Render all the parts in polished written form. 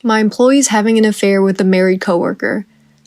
My employee is having an affair with a married coworker.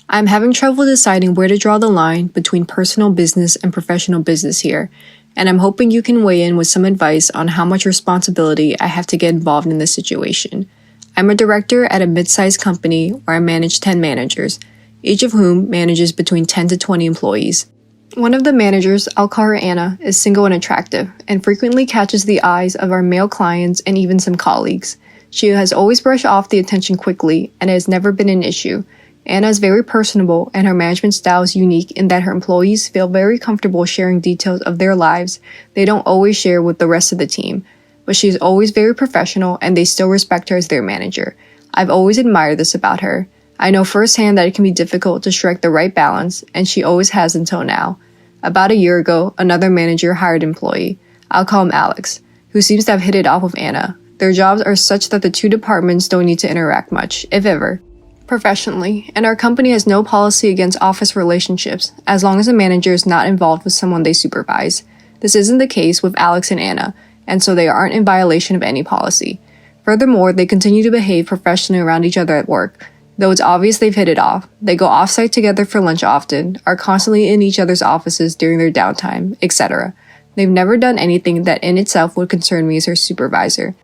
I'm having trouble deciding where to draw the line between personal business and professional business here, and I'm hoping you can weigh in with some advice on how much responsibility I have to get involved in this situation. I'm a director at a mid-sized company where I manage 10 managers, each of whom manages between 10 to 20 employees. One of the managers, I'll call her Anna, is single and attractive, and frequently catches the eyes of our male clients and even some colleagues. She has always brushed off the attention quickly, and it has never been an issue. Anna is very personable, and her management style is unique in that her employees feel very comfortable sharing details of their lives they don't always share with the rest of the team. But she is always very professional, and they still respect her as their manager. I've always admired this about her. I know firsthand that it can be difficult to strike the right balance, and she always has until now. About a year ago, another manager hired an employee, I'll call him Alex, who seems to have hit it off with Anna. Their jobs are such that the two departments don't need to interact much, if ever, professionally, and our company has no policy against office relationships, as long as the manager is not involved with someone they supervise. This isn't the case with Alex and Anna, and so they aren't in violation of any policy. Furthermore, they continue to behave professionally around each other at work. Though it's obvious they've hit it off, they go off-site together for lunch often, are constantly in each other's offices during their downtime, etc. They've never done anything that in itself would concern me as their supervisor.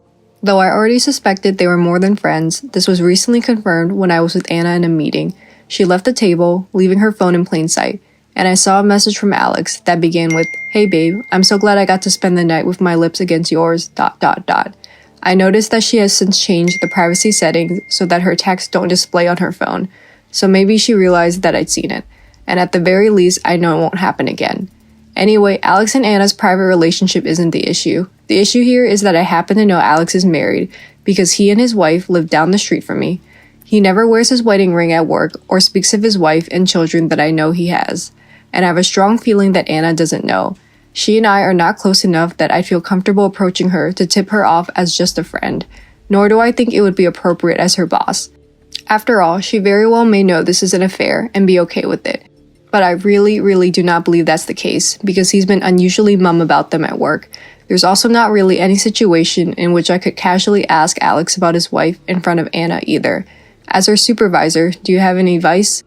Though I already suspected they were more than friends, this was recently confirmed when I was with Anna in a meeting. She left the table, leaving her phone in plain sight, and I saw a message from Alex that began with, "Hey babe, I'm so glad I got to spend the night with my lips against yours, ... I noticed that she has since changed the privacy settings so that her texts don't display on her phone, so maybe she realized that I'd seen it, and at the very least I know it won't happen again. Anyway, Alex and Anna's private relationship isn't the issue. The issue here is that I happen to know Alex is married because he and his wife live down the street from me. He never wears his wedding ring at work or speaks of his wife and children that I know he has, and I have a strong feeling that Anna doesn't know. She and I are not close enough that I'd feel comfortable approaching her to tip her off as just a friend, nor do I think it would be appropriate as her boss. After all, she very well may know this is an affair and be okay with it. But I really do not believe that's the case, because he's been unusually mum about them at work. There's also not really any situation in which I could casually ask Alex about his wife in front of Anna either. As her supervisor, do you have any advice?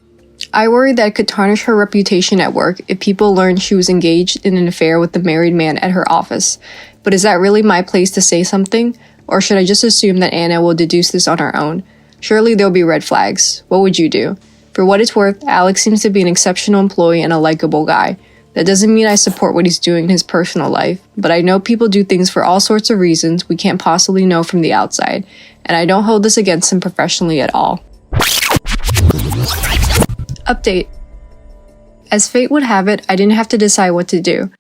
I worry that it could tarnish her reputation at work if people learned she was engaged in an affair with the married man at her office. But is that really my place to say something? Or should I just assume that Anna will deduce this on her own? Surely there'll be red flags. What would you do? For what it's worth, Alex seems to be an exceptional employee and a likable guy. That doesn't mean I support what he's doing in his personal life, but I know people do things for all sorts of reasons we can't possibly know from the outside, and I don't hold this against him professionally at all. Update. As fate would have it, I didn't have to decide what to do.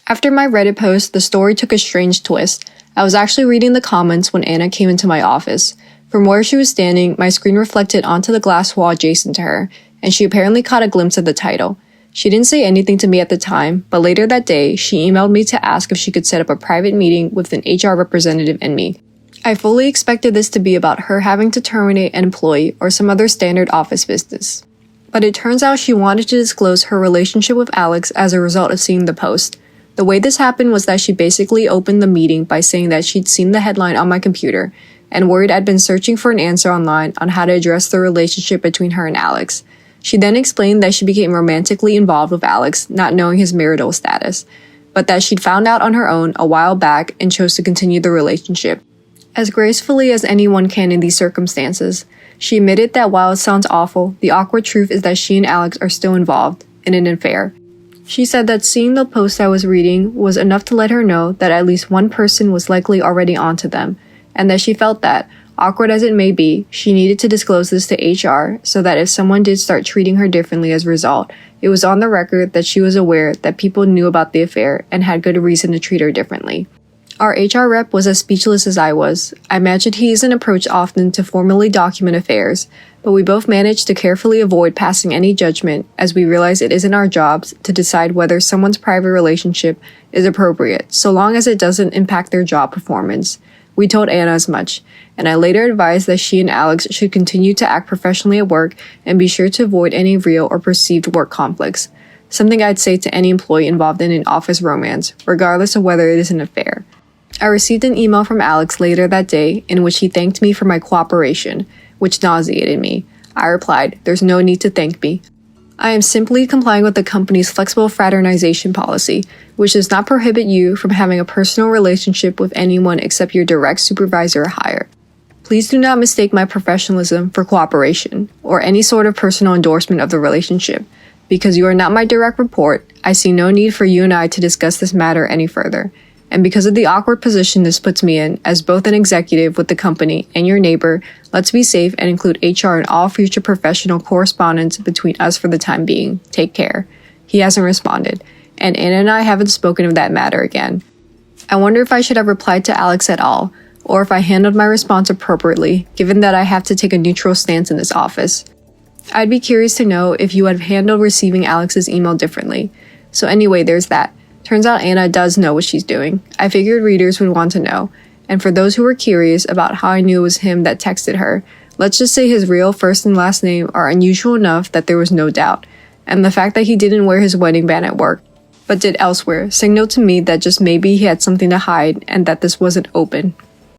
After my Reddit post, the story took a strange twist. I was actually reading the comments when Anna came into my office. From where she was standing, my screen reflected onto the glass wall adjacent to her, and she apparently caught a glimpse of the title. She didn't say anything to me at the time, but later that day, she emailed me to ask if she could set up a private meeting with an HR representative and me. I fully expected this to be about her having to terminate an employee or some other standard office business. But it turns out she wanted to disclose her relationship with Alex as a result of seeing the post. The way this happened was that she basically opened the meeting by saying that she'd seen the headline on my computer and worried I'd been searching for an answer online on how to address the relationship between her and Alex. She then explained that she became romantically involved with Alex, not knowing his marital status, but that she'd found out on her own a while back and chose to continue the relationship. As gracefully as anyone can in these circumstances, she admitted that while it sounds awful, the awkward truth is that she and Alex are still involved in an affair. She said that seeing the post I was reading was enough to let her know that at least one person was likely already onto them, and that she felt that, awkward as it may be, she needed to disclose this to HR so that if someone did start treating her differently as a result, it was on the record that she was aware that people knew about the affair and had good reason to treat her differently. Our HR rep was as speechless as I was. I imagined he isn't approached often to formally document affairs, but we both managed to carefully avoid passing any judgment as we realized it isn't our jobs to decide whether someone's private relationship is appropriate, so long as it doesn't impact their job performance. We told Anna as much, and I later advised that she and Alex should continue to act professionally at work and be sure to avoid any real or perceived work conflicts, something I'd say to any employee involved in an office romance, regardless of whether it is an affair. I received an email from Alex later that day in which he thanked me for my cooperation. which nauseated me. I replied, "There's no need to thank me. I am simply complying with the company's flexible fraternization policy, which does not prohibit you from having a personal relationship with anyone except your direct supervisor or higher. Please do not mistake my professionalism for cooperation or any sort of personal endorsement of the relationship. Because you are not my direct report, I see no need for you and I to discuss this matter any further. And because of the awkward position this puts me in, as both an executive with the company and your neighbor, let's be safe and include HR in all future professional correspondence between us for the time being. Take care." He hasn't responded, and Anna and I haven't spoken of that matter again. I wonder if I should have replied to Alex at all, or if I handled my response appropriately, given that I have to take a neutral stance in this office. I'd be curious to know if you had handled receiving Alex's email differently. So anyway, there's that. Turns out Anna does know what she's doing. I figured readers would want to know. And for those who were curious about how I knew it was him that texted her, let's just say his real first and last name are unusual enough that there was no doubt. And the fact that he didn't wear his wedding band at work, but did elsewhere, signaled to me that just maybe he had something to hide and that this wasn't open.